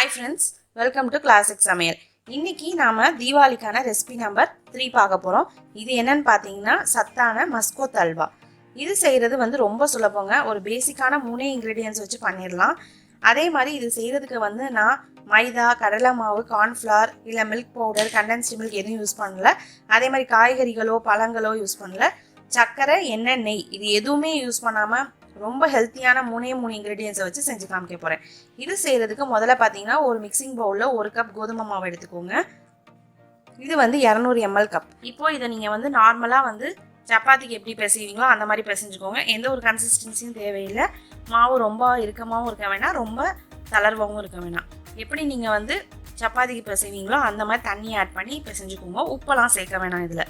Hi friends, welcome to Classic Samayal. இன்னைக்கு நாம தீபாவளிக்கான recipe number 3 பார்க்க போறோம். இது என்னன்னு பாத்தீங்கன்னா சத்தான மஸ்கோத் அல்வா. இது செய்யறது ரொம்ப சுலபங்க. ஒரு பேசிக்கான 3 இன்கிரிடியன்ட்ஸ் வச்சு பண்ணிடலாம். அதே மாதிரி இது செய்யறதுக்கு நான் மைதா, கடலை மாவு, கார்ன்ஃப்ளவர் இல்ல மில்க் பவுடர், கண்டென்ஸ்டு மில்க் எதுவும் யூஸ் பண்ணல. அதே மாதிரி காய்கறிகளோ பழங்களோ யூஸ் பண்ணல. சர்க்கரை, எண்ணெய், நெய் இது எதுவுமே யூஸ் பண்ணாம ரொம்ப ஹெல்த்தியான 3 இன்கிரிடியன்ஸை வச்சு செஞ்சு காமிக்க போகிறேன். இது செய்கிறதுக்கு முதல்ல பார்த்தீங்கன்னா ஒரு மிக்சிங் பவுலில் 1 கப் கோதுமை மாவு எடுத்துக்கோங்க. இது 200 ml கப். இப்போ இதை நீங்கள் நார்மலாக சப்பாத்திக்கு எப்படி பிசைவீங்களோ அந்த மாதிரி பிசைஞ்சுக்கோங்க. எந்த ஒரு கன்சிஸ்டன்சியும் தேவையில்லை. மாவு ரொம்ப இறுக்கமாகவும் இருக்க வேணாம், ரொம்ப தளர்வாகவும் இருக்க வேணாம். எப்படி நீங்கள் சப்பாத்திக்கு பிசைவீங்களோ அந்த மாதிரி தண்ணி ஆட் பண்ணி பிசைஞ்சுக்கோங்க. உப்பெல்லாம் சேர்க்க வேணாம் இதில்.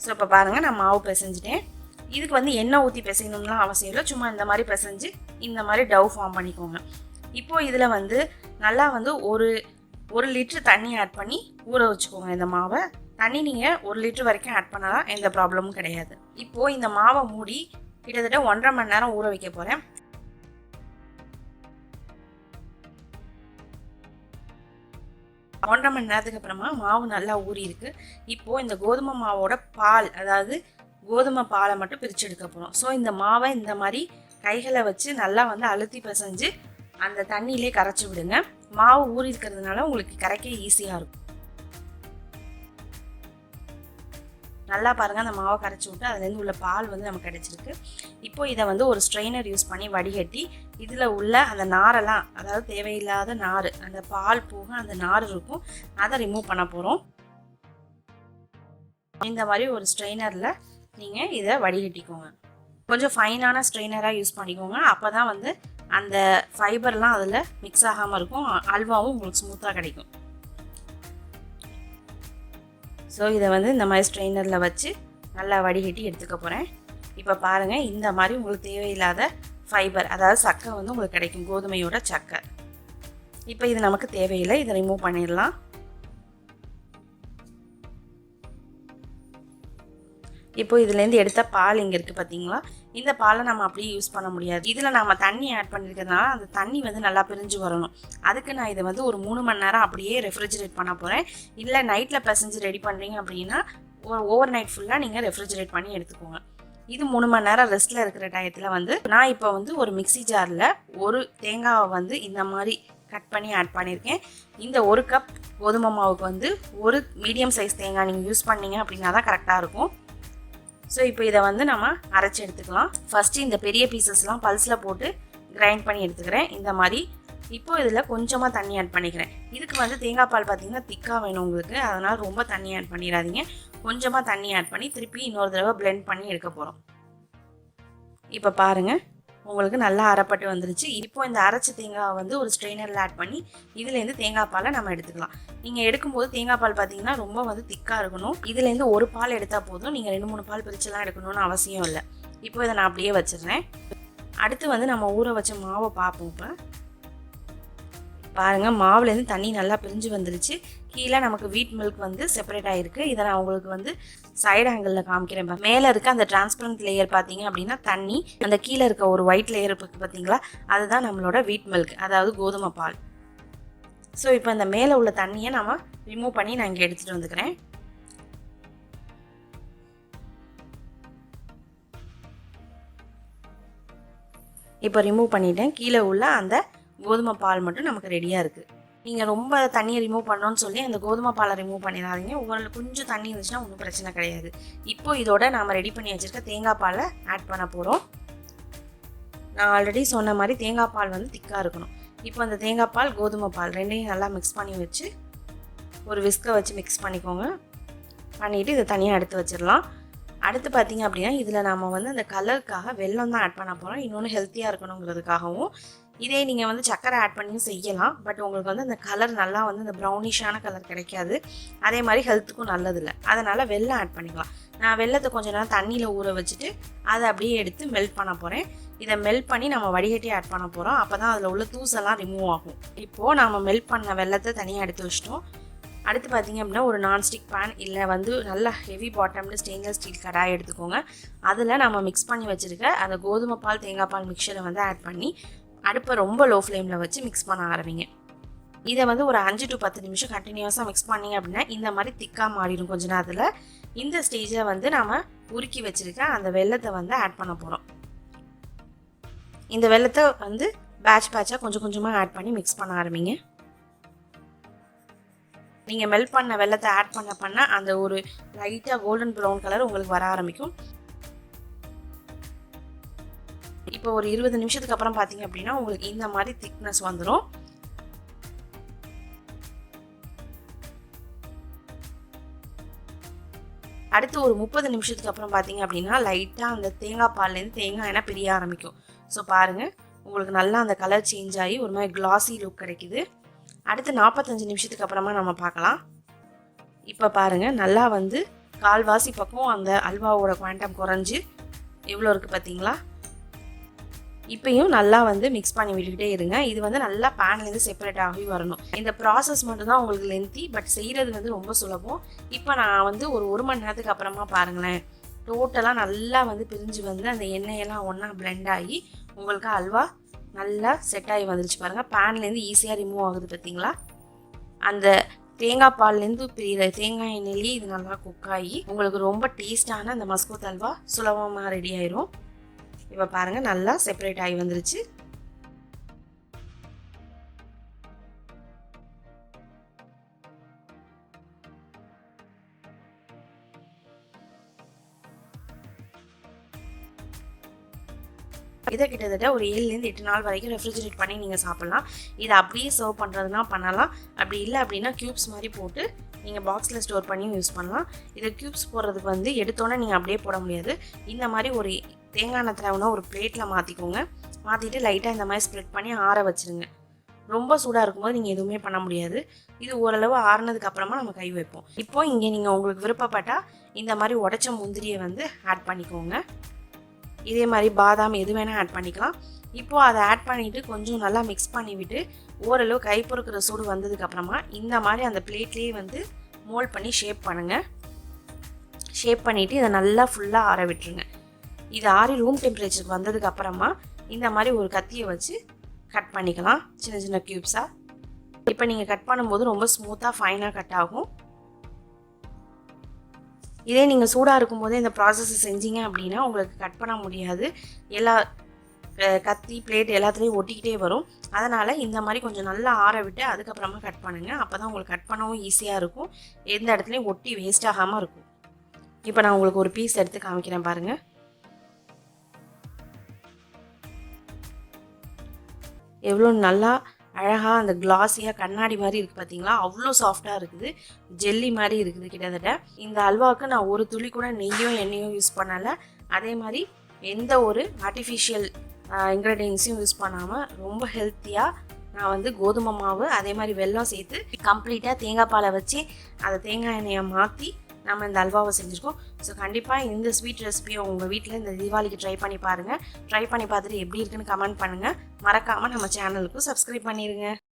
ஸோ இப்போ பாருங்கள், நான் மாவு பிசைஞ்சிட்டேன். இதுக்கு எண்ணெய் ஊற்றி பிசையணும்லாம் அவசியம் இல்லை. சும்மா இந்த மாதிரி பிசைஞ்சு இந்த மாதிரி டவ் ஃபார்ம் பண்ணிக்கோங்க. இப்போது இதில் நல்லா ஒரு லிட்டர் தண்ணி ஆட் பண்ணி ஊற வச்சுக்கோங்க. இந்த மாவை தண்ணி நீங்கள் 1 லிட்டர் வரைக்கும் ஆட் பண்ணலாம், எந்த ப்ராப்ளமும் கிடையாது. இப்போது இந்த மாவை மூடி கிட்டத்தட்ட 1.5 மணி நேரம் ஊற வைக்க போகிறேன். ஒன்றரை மணி நேரத்துக்கு அப்புறமா மாவு நல்லா ஊறி இருக்கு. இப்போது இந்த கோதுமை மாவோட பால், அதாவது கோதுமை பாலை மட்டும் பிரித்து எடுக்க போகிறோம். ஸோ இந்த மாவை இந்த மாதிரி கைகளை வச்சு நல்லா அழுத்தி பிசைஞ்சு அந்த தண்ணியிலே கரைச்சி விடுங்க. மாவு ஊறி இருக்கிறதுனால உங்களுக்கு கரைக்க ஈஸியாக இருக்கும். நல்லா பாருங்கள், அந்த மாவை கரைச்சி விட்டு அதுலேருந்து உள்ள பால் நமக்கு கிடைச்சிருக்கு. இப்போ இதை ஒரு ஸ்ட்ரெயினர் யூஸ் பண்ணி வடிகட்டி இதில் உள்ள அந்த நாரெல்லாம், அதாவது தேவையில்லாத நார், அந்த பால் போக அந்த நார் இருக்கும், அதை ரிமூவ் பண்ண போகிறோம். இந்த மாதிரி ஒரு ஸ்ட்ரெயினரில் நீங்கள் இதை வடிகட்டிக்கோங்க. கொஞ்சம் ஃபைனான ஸ்ட்ரெயினராக யூஸ் பண்ணிக்கோங்க. அப்போ தான் அந்த ஃபைபர்லாம் அதில் மிக்ஸ் ஆகாமல் இருக்கும். அல்வாவும் உங்களுக்கு ஸ்மூத்தாக கிடைக்கும். ஸோ இதை இந்த மாதிரி ஸ்ட்ரெயினரில் வச்சு நல்லா வடிகட்டி எடுத்துக்க போகிறேன். இப்போ பாருங்கள், இந்த மாதிரி உங்களுக்கு தேவையில்லாத ஃபைபர், அதாவது சக்கை உங்களுக்கு கிடைக்கும், கோதுமையோட சக்கை. இப்போ இது நமக்கு தேவையில்லை, இதை ரிமூவ் பண்ணிடலாம். இப்போ இதுலேருந்து எடுத்த பால் இங்கே இருக்குது பார்த்தீங்களா? இந்த பாலை நம்ம அப்படியே யூஸ் பண்ண முடியாது. இதில் நம்ம தண்ணி ஆட் பண்ணியிருக்கிறதுனால அந்த தண்ணி நல்லா பிரிஞ்சு வரணும். அதுக்கு நான் இதை ஒரு 3 மணி நேரம் அப்படியே ரெஃப்ரிஜரேட் பண்ண போகிறேன். இல்லை நைட்டில் பிசைஞ்சு ரெடி பண்ணுறீங்க அப்படின்னா ஒரு ஓவர் நைட் ஃபுல்லாக நீங்கள் ரெஃப்ரிஜரேட் பண்ணி எடுத்துக்கோங்க. இது 3 மணி நேரம் ரெஸ்ட்டில் இருக்கிற டயத்தில் நான் இப்போ ஒரு மிக்ஸி ஜாரில் ஒரு தேங்காவை இந்த மாதிரி கட் பண்ணி ஆட் பண்ணியிருக்கேன். இந்த 1 கப் கோதுமை மாவுக்கு ஒரு மீடியம் சைஸ் தேங்காய் நீங்கள் யூஸ் பண்ணீங்க அப்படின்னா தான் கரெக்டாக இருக்கும். ஸோ இப்போ இதை நம்ம அரைச்சி எடுத்துக்கலாம். ஃபஸ்ட்டு இந்த பெரிய பீசஸ்லாம் பல்ஸில் போட்டு கிரைண்ட் பண்ணி எடுத்துக்கிறேன் இந்த மாதிரி. இப்போ இதில் கொஞ்சமாக தண்ணி ஆட் பண்ணிக்கிறேன். இதுக்கு தேங்காய் பால் பார்த்திங்கன்னா திக்காக வேணும் உங்களுக்கு, அதனால் ரொம்ப தண்ணி ஆட் பண்ணிடாதீங்க. கொஞ்சமாக தண்ணி ஆட் பண்ணி திருப்பி இன்னொரு தடவை பிளெண்ட் பண்ணி எடுக்க போகிறோம். இப்போ பாருங்கள், உங்களுக்கு நல்லா அரைப்பட்டு வந்துருச்சு. இப்போ இந்த அரைச்ச தேங்காவை ஒரு ஸ்ட்ரெயினரில் ஆட் பண்ணி இதுலேருந்து தேங்காய் பாலை நம்ம எடுத்துக்கலாம். நீங்கள் எடுக்கும்போது தேங்காய் பால் பார்த்தீங்கன்னா ரொம்ப திக்காக இருக்கணும். இதுலேருந்து ஒரு பால் எடுத்தால் போதும், நீங்கள் 2-3 பால் பிரிச்சுலாம் எடுக்கணும்னு அவசியம் இல்லை. இப்போ இதை நான் அப்படியே வச்சிடுறேன். அடுத்து நம்ம ஊற வச்ச மாவை பார்ப்போம். இப்போ பாருங்கள், மாவுலேருந்து தண்ணி நல்லா பிரிஞ்சு வந்துருச்சு. கீழே நமக்கு வீட் மில்க் செப்பரேட் ஆகிருக்கு. இதை நான் உங்களுக்கு சைடு ஆங்கிளில் காமிக்கிறேன். மேலே இருக்க அந்த டிரான்ஸ்பரண்ட் லேயர் பார்த்தீங்க அப்படின்னா தண்ணி, அந்த கீழே இருக்க ஒரு ஒயிட் லேயர் பார்த்தீங்களா, அதுதான் நம்மளோட வீட் மில்க், அதாவது கோதுமை பால். ஸோ இப்போ இந்த மேலே உள்ள தண்ணியை நம்ம ரிமூவ் பண்ணி நான் இங்கே எடுத்துகிட்டு வந்துக்கிறேன். இப்போ ரிமூவ் பண்ணிட்டேன். கீழே உள்ள அந்த கோதுமை பால் மட்டும் நமக்கு ரெடியாக இருக்குது. நீங்கள் ரொம்ப தண்ணியை ரிமூவ் பண்ணணும்னு சொல்லி அந்த கோதுமை பாலை ரிமூவ் பண்ணிடாதீங்க. உங்களுக்கு கொஞ்சம் தண்ணி இருந்துச்சுன்னா ஒன்றும் பிரச்சனை கிடையாது. இப்போ இதோட நாம் ரெடி பண்ணி வச்சுருக்க தேங்காய் பாலை ஆட் பண்ண போகிறோம். நான் ஆல்ரெடி சொன்ன மாதிரி தேங்காய் பால் திக்காக இருக்கணும். இப்போ அந்த தேங்காய் பால், கோதுமை பால் ரெண்டையும் நல்லா மிக்ஸ் பண்ணி வச்சு ஒரு விஸ்கை வச்சு மிக்ஸ் பண்ணிக்கோங்க. பண்ணிவிட்டு இதை தனியாக எடுத்து வச்சிடலாம். அடுத்து பார்த்திங்க அப்படின்னா இதில் நாம் அந்த கலருக்காக வெல்லம் தான் ஆட் பண்ண போகிறோம். இன்னொன்று ஹெல்த்தியாக இருக்கணுங்கிறதுக்காகவும். இதே நீங்கள் சக்கரை ஆட் பண்ணியும் செய்யலாம். பட் உங்களுக்கு அந்த கலர் நல்லா இந்த ப்ரௌனிஷான கலர் கிடைக்காது. அதே மாதிரி ஹெல்த்துக்கும் நல்லதில்லை. அதனால் வெல்லம் ஆட் பண்ணிக்கலாம். நான் வெல்லத்தை கொஞ்சம் நேரம் தண்ணியில் ஊற வச்சுட்டு அதை அப்படியே எடுத்து மெல்ட் பண்ண போகிறேன். இதை மெல்ட் பண்ணி நம்ம வடிகட்டி ஆட் பண்ண போகிறோம். அப்போ தான் அதில் உள்ள தூசெல்லாம் ரிமூவ் ஆகும். இப்போது நம்ம மெல்ட் பண்ண வெல்லத்தை தனியாக எடுத்து வச்சிட்டோம். அடுத்து பார்த்திங்க அப்படின்னா ஒரு நான்ஸ்டிக் பேன் இல்லை நல்ல ஹெவி பாட்டம்டு ஸ்டெயின்லெஸ் ஸ்டீல் கடாய் எடுத்துக்கோங்க. அதில் நம்ம மிக்ஸ் பண்ணி வச்சுருக்க அந்த கோதுமை பால் தேங்காய் பால் மிக்சரை ஆட் பண்ணி அடுப்பை ரொம்ப லோ ஃப்ளேமில் வச்சு மிக்ஸ் பண்ண ஆரம்பிங்க. இதை வந்து ஒரு 5 to 10 நிமிஷம் கண்டினியூஸாக மிக்ஸ் பண்ணிங்க அப்படின்னா இந்த மாதிரி திக்காக மாறிடும் கொஞ்ச நேரத்தில். இந்த ஸ்டேஜில் வந்து நம்ம உருக்கி வச்சுருக்க அந்த வெல்லத்தை வந்து ஆட் பண்ண போகிறோம். இந்த வெல்லத்தை வந்து பேட்சாக கொஞ்சம் கொஞ்சமாக ஆட் பண்ணி மிக்ஸ் பண்ண ஆரம்பிங்க. நீங்கள் மெல்ட் பண்ண வெல்லத்தை ஆட் பண்ண அந்த ஒரு லைட்டாக கோல்டன் ப்ரௌன் கலர் உங்களுக்கு வர ஆரம்பிக்கும். இப்போ ஒரு 20 நிமிஷத்துக்கு அப்புறம் பார்த்தீங்க அப்படின்னா உங்களுக்கு இந்த மாதிரி திக்னஸ் வந்துடும். அடுத்து ஒரு 30 நிமிஷத்துக்கு அப்புறம் பார்த்தீங்க அப்படின்னா லைட்டாக அந்த தேங்காய் பால்லேருந்து தேங்காய் எண்ணெய் பிரிய ஆரம்பிக்கும். ஸோ பாருங்கள், உங்களுக்கு நல்லா அந்த கலர் சேஞ்ச் ஆகி ஒரு மாதிரி கிளாஸி லுக் கிடைக்குது. அடுத்து 45 நிமிஷத்துக்கு அப்புறமா நம்ம பார்க்கலாம். இப்போ பாருங்கள், நல்லா வந்து கால்வாசி பக்கம் அந்த அல்வாவோட குவாண்டம் குறைஞ்சி எவ்வளோ இருக்குது பார்த்தீங்களா? இப்பயும் நல்லா வந்து மிக்ஸ் பண்ணி விட்டுக்கிட்டே இருங்க. இது வந்து நல்லா பேன்லேருந்து செப்பரேட் ஆகி வரணும். இந்த ப்ராசஸ் மட்டும் தான் உங்களுக்கு லென்த்தி, பட் செய்கிறது வந்து ரொம்ப சுலபம். இப்போ நான் வந்து ஒரு 1 மணி நேரத்துக்கு அப்புறமா பாருங்களேன், டோட்டலாக நல்லா வந்து பிரிஞ்சு வந்து அந்த எண்ணெயெல்லாம் ஒன்றா பிளெண்ட் ஆகி உங்களுக்கு அல்வா நல்லா செட் ஆகி வந்துருச்சு பாருங்கள். பேன்லேருந்து ஈஸியாக ரிமூவ் ஆகுது பார்த்தீங்களா? அந்த தேங்காய் பால்லேருந்து பிரிகிற தேங்காய் எண்ணெயிலேயே இது நல்லா குக் ஆகி உங்களுக்கு ரொம்ப டேஸ்டான அந்த மஸ்கோத் அல்வா சுலபமாக ரெடி ஆயிரும். இப்போ பாருங்கள், நல்லா செப்பரேட் ஆகி வந்துருச்சு. இதை கிட்டத்தட்ட ஒரு 7லேருந்து 8 நாள் வரைக்கும் ரெஃப்ரிஜரேட் பண்ணி நீங்கள் சாப்பிட்லாம். இதை அப்படியே சர்வ் பண்ணுறதுனா பண்ணலாம். அப்படி இல்லை அப்படின்னா க்யூப்ஸ் மாதிரி போட்டு நீங்கள் பாக்ஸில் ஸ்டோர் பண்ணியும் யூஸ் பண்ணலாம். இதை க்யூப்ஸ் போடுறதுக்கு வந்து எடுத்தோன்னே நீங்கள் அப்படியே போட முடியாது. இந்த மாதிரி ஒரு தேங்காய் எண்ணெய் தடவினா ஒரு பிளேட்டில் மாற்றிக்கோங்க. மாற்றிட்டு லைட்டாக இந்த மாதிரி ஸ்ப்ரெட் பண்ணி ஆற வச்சுருங்க. ரொம்ப சூடாக இருக்கும்போது நீங்கள் எதுவுமே பண்ண முடியாது. இது ஓரளவு ஆறுனதுக்கு அப்புறமா நம்ம கை வைப்போம். இப்போது இங்கே நீங்கள் உங்களுக்கு விருப்பப்பட்டால் இந்த மாதிரி உடைச்ச முந்திரியை வந்து ஆட் பண்ணிக்கோங்க. இதே மாதிரி பாதாம் எது வேணால் ஆட் பண்ணிக்கலாம். இப்போது அதை ஆட் பண்ணிவிட்டு கொஞ்சம் நல்லா மிக்ஸ் பண்ணிவிட்டு ஓரளவு கை பொறுக்கிற சூடு வந்ததுக்கப்புறமா இந்த மாதிரி அந்த பிளேட்லேயே வந்து மோல்ட் பண்ணி ஷேப் பண்ணுங்கள். ஷேப் பண்ணிவிட்டு இதை நல்லா ஃபுல்லாக ஆற விட்டுருங்க. இது ஆறி ரூம் டெம்பரேச்சருக்கு வந்ததுக்கப்புறமா இந்த மாதிரி ஒரு கத்தியை வச்சு கட் பண்ணிக்கலாம் சின்ன சின்ன க்யூப்ஸாக. இப்போ நீங்கள் கட் பண்ணும்போது ரொம்ப ஸ்மூத்தாக ஃபைனாக கட் ஆகும். இதே நீங்கள் சூடாக இருக்கும்போதே இந்த ப்ராசஸை செஞ்சீங்க அப்படின்னா உங்களுக்கு கட் பண்ண முடியாது. எல்லா கத்தி பிளேட் எல்லாத்துலேயும் ஒட்டிக்கிட்டே வரும். அதனால் இந்த மாதிரி கொஞ்சம் நல்லா ஆற விட்டு அதுக்கப்புறமா கட் பண்ணுங்கள். அப்போ தான் உங்களுக்கு கட் பண்ணவும் ஈஸியாக இருக்கும். எந்த இடத்துலையும் ஒட்டி வேஸ்ட் ஆகாமல் இருக்கும். இப்போ நான் உங்களுக்கு ஒரு பீஸ் எடுத்து காமிக்கிறேன் பாருங்கள். எவ்வளோ நல்லா அழகாக அந்த கிளாஸியாக கண்ணாடி மாதிரி இருக்குது பார்த்தீங்களா? அவ்வளோ சாஃப்டாக இருக்குது, ஜெல்லி மாதிரி இருக்குது கிட்டத்தட்ட. இந்த அல்வாவுக்கு நான் ஒரு துளி கூட நெய்யோ எண்ணெயோ யூஸ் பண்ணலை. அதே மாதிரி எந்த ஒரு ஆர்டிஃபிஷியல் இன்க்ரீடியன்ஸையும் யூஸ் பண்ணாமல் ரொம்ப ஹெல்த்தியாக நான் வந்து கோதுமை மாவு அதே மாதிரி வெல்லம் சேர்த்து கம்ப்ளீட்டாக தேங்காய் பாலை வச்சு அதை தேங்காய் எண்ணெயை மாற்றி நம்ம இந்த அல்வாவை செஞ்சுருக்கோம். ஸோ கண்டிப்பாக இந்த ஸ்வீட் ரெசிபியை உங்கள் வீட்டில் இந்த தீபாவளிக்கு ட்ரை பண்ணி பாருங்கள். ட்ரை பண்ணி பார்த்துட்டு எப்படி இருக்குன்னு கமெண்ட் பண்ணுங்கள். மறக்காமல் நம்ம சேனலுக்கு சப்ஸ்கிரைப் பண்ணிடுங்க.